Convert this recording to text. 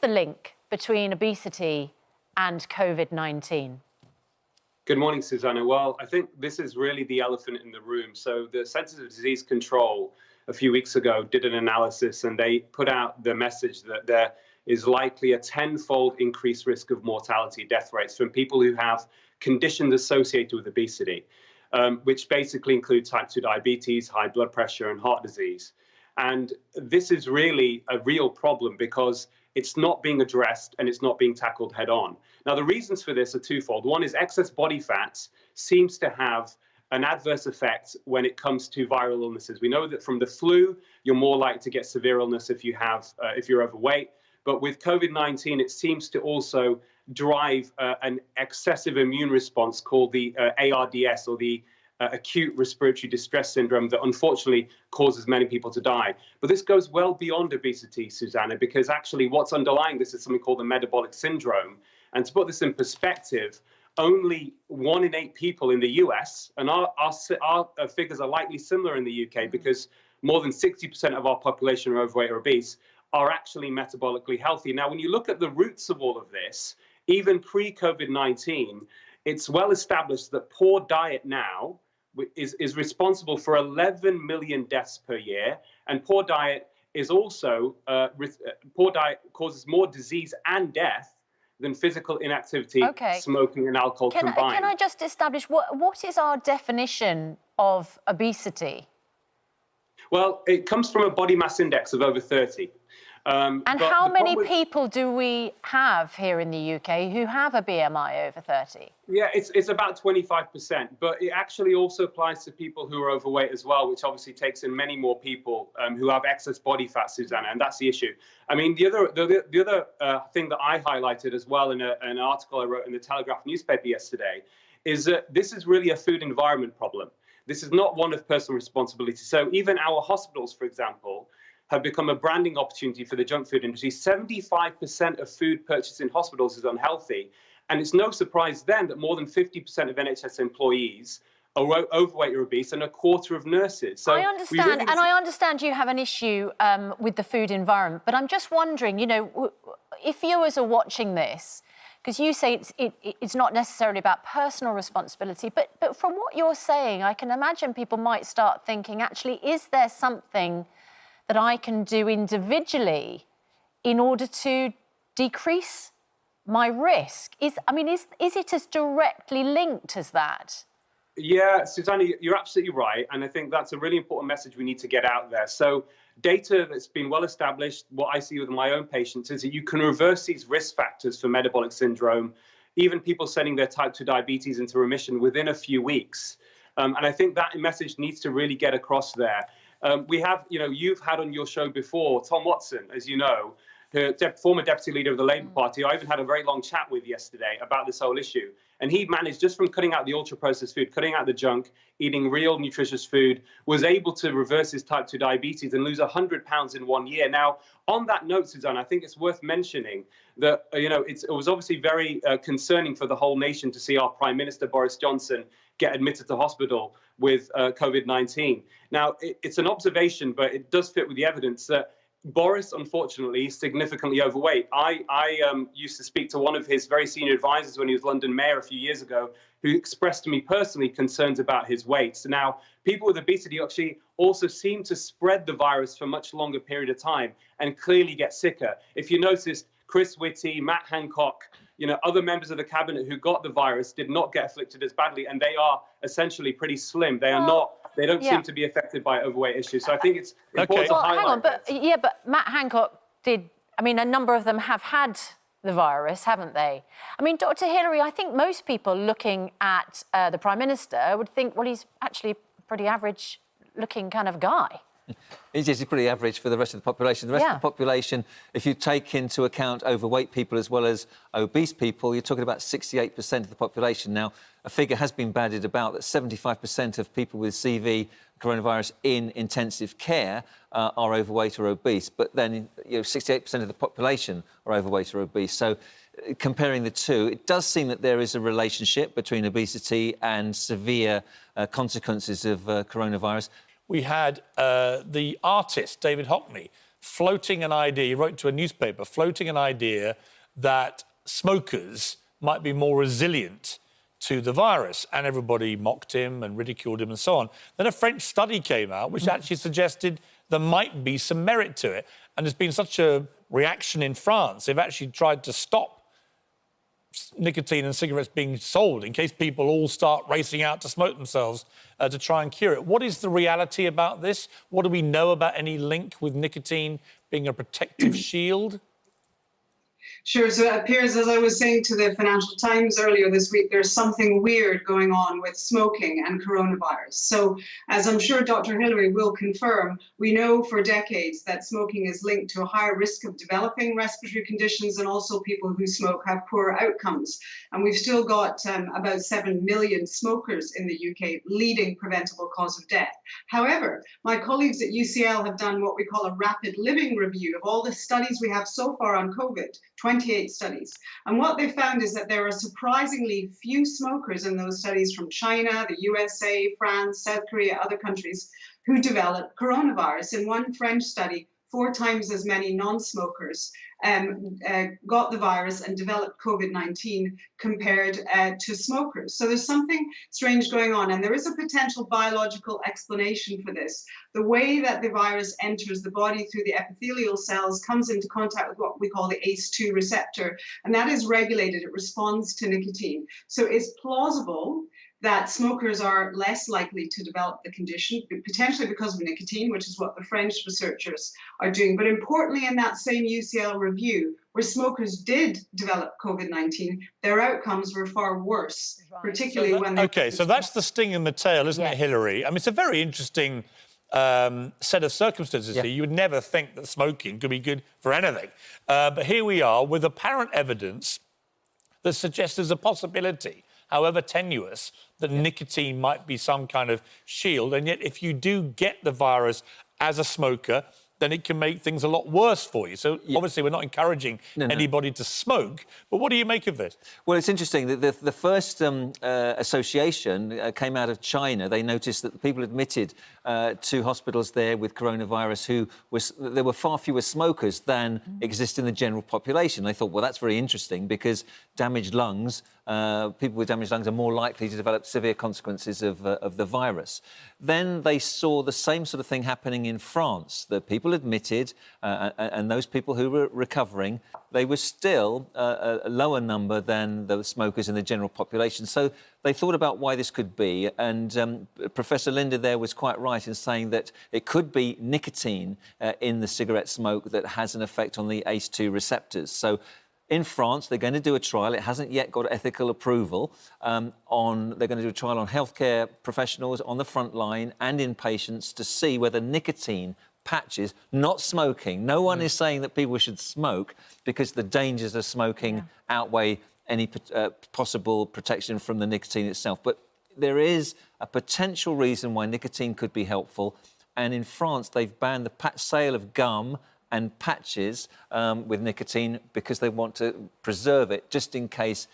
the link between obesity and COVID-19? Good morning, Susanna. Well, I think this is really the elephant in the room. So the Centers of Disease Control a few weeks ago did an analysis, and they put out the message that there is likely a 10-fold increased risk of mortality, death rates from people who have conditions associated with obesity, which basically include type 2 diabetes, high blood pressure, and heart disease. And this is really a real problem because it's not being addressed and it's not being tackled head on. Now, the reasons for this are twofold. One is excess body fat seems to have an adverse effect when it comes to viral illnesses. We know that from the flu, you're more likely to get severe illness if you're overweight. But with COVID-19, it seems to also drive an excessive immune response called the ARDS, or the acute respiratory distress syndrome, that unfortunately causes many people to die. But this goes well beyond obesity, Susanna, because actually what's underlying this is something called the metabolic syndrome. And to put this in perspective, only 1 in 8 people in the US, and our figures are likely similar in the UK, because more than 60% of our population are overweight or obese, are actually metabolically healthy. Now, when you look at the roots of all of this, even pre-COVID-19, it's well established that poor diet now is responsible for 11 million deaths per year, and poor diet is also poor diet causes more disease and death than physical inactivity, smoking, and alcohol combined. Can I just establish what is our definition of obesity? Well, it comes from a body mass index of over 30. And how many people do we have here in the UK who have a BMI over 30? Yeah, it's about 25%, but it actually also applies to people who are overweight as well, which obviously takes in many more people who have excess body fat, Susanna, and that's the issue. I mean, the other thing that I highlighted as well in an article I wrote in the Telegraph newspaper yesterday is that this is really a food environment problem. This is not one of personal responsibility. So even our hospitals, for example, have become a branding opportunity for the junk food industry. 75% of food purchased in hospitals is unhealthy. And it's no surprise then that more than 50% of NHS employees are overweight or obese, and a quarter of nurses. So I understand, and I understand you have an issue with the food environment, but I'm just wondering, you know, if viewers are watching this, because you say it's not necessarily about personal responsibility, but from what you're saying, I can imagine people might start thinking, actually, is there something that I can do individually in order to decrease my risk? Is it as directly linked as that? Yeah, Susanna, you're absolutely right. And I think that's a really important message we need to get out there. So data that's been well established, what I see with my own patients, is that you can reverse these risk factors for metabolic syndrome, even people sending their type 2 diabetes into remission within a few weeks. And I think that message needs to really get across there. We have, you've had on your show before, Tom Watson, as you know, the former deputy leader of the Labour Party, I even had a very long chat with yesterday about this whole issue. And he managed, just from cutting out the ultra-processed food, cutting out the junk, eating real nutritious food, was able to reverse his type 2 diabetes and lose 100 pounds in 1 year. Now, on that note, Susanna, I think it's worth mentioning that, it was obviously very concerning for the whole nation to see our Prime Minister, Boris Johnson, get admitted to hospital with COVID-19. Now, it's an observation, but it does fit with the evidence that Boris, unfortunately, is significantly overweight. I used to speak to one of his very senior advisors when he was London mayor a few years ago, who expressed to me personally concerns about his weight. So now, people with obesity actually also seem to spread the virus for a much longer period of time and clearly get sicker. If you noticed, Chris Whitty, Matt Hancock, other members of the cabinet who got the virus did not get afflicted as badly, and they are essentially pretty slim. They are not. They don't seem to be affected by overweight issues. So I think it's important to highlight but Matt Hancock did. I mean, a number of them have had the virus, haven't they? I mean, Dr. Hillary, I think most people looking at the Prime Minister would think, well, he's actually a pretty average-looking kind of guy. He's pretty average for the rest of the population. The rest of the population, if you take into account overweight people as well as obese people, you're talking about 68% of the population. Now, a figure has been bandied about that 75% of people with CV coronavirus in intensive care are overweight or obese, but then 68% of the population are overweight or obese. So comparing the two, it does seem that there is a relationship between obesity and severe consequences of coronavirus. We had the artist, David Hockney, floating an idea, he wrote to a newspaper, floating an idea that smokers might be more resilient to the virus, and everybody mocked him and ridiculed him and so on. Then a French study came out which actually suggested there might be some merit to it, and there's been such a reaction in France. They've actually tried to stop nicotine and cigarettes being sold in case people all start racing out to smoke themselves to try and cure it. What is the reality about this? What do we know about any link with nicotine being a protective shield? Sure. So it appears, as I was saying to the Financial Times earlier this week, there's something weird going on with smoking and coronavirus. So, as I'm sure Dr. Hillary will confirm, we know for decades that smoking is linked to a higher risk of developing respiratory conditions, and also people who smoke have poorer outcomes. And we've still got about 7 million smokers in the UK, leading preventable cause of death. However, my colleagues at UCL have done what we call a rapid living review of all the studies we have so far on COVID, 28 studies. And what they found is that there are surprisingly few smokers in those studies from China, the USA, France, South Korea, other countries who developed coronavirus. In one French study, 4 times as many non-smokers got the virus and developed COVID-19 compared to smokers. So there's something strange going on, and there is a potential biological explanation for this. The way that the virus enters the body through the epithelial cells comes into contact with what we call the ACE2 receptor, and that is regulated. It responds to nicotine. So it's plausible that smokers are less likely to develop the condition, potentially because of nicotine, which is what the French researchers are doing. But importantly, in that same UCL review, where smokers did develop COVID-19, their outcomes were far worse, particularly when they... OK, so that's the sting in the tail, isn't it, Hillary? I mean, it's a very interesting set of circumstances here. You would never think that smoking could be good for anything. But here we are with apparent evidence that suggests there's a possibility, however tenuous, that nicotine might be some kind of shield. And yet, if you do get the virus as a smoker, then it can make things a lot worse for you. So obviously we're not encouraging anybody to smoke. But what do you make of this? Well, it's interesting that the first association came out of China. They noticed that the people admitted to hospitals there with coronavirus there were far fewer smokers than exist in the general population. They thought, well, that's very interesting because damaged lungs, people with damaged lungs are more likely to develop severe consequences of the virus. Then they saw the same sort of thing happening in France. The people admitted, and those people who were recovering, they were still a lower number than the smokers in the general population. So they thought about why this could be, and Professor Linda there was quite right in saying that it could be nicotine in the cigarette smoke that has an effect on the ACE2 receptors. So in France, they're going to do a trial. It hasn't yet got ethical approval. They're going to do a trial on healthcare professionals on the front line and in patients to see whether nicotine patches, not smoking. No one is saying that people should smoke because the dangers of smoking outweigh any possible protection from the nicotine itself. But there is a potential reason why nicotine could be helpful. And in France, they've banned the sale of gum and patches with nicotine because they want to preserve it just in case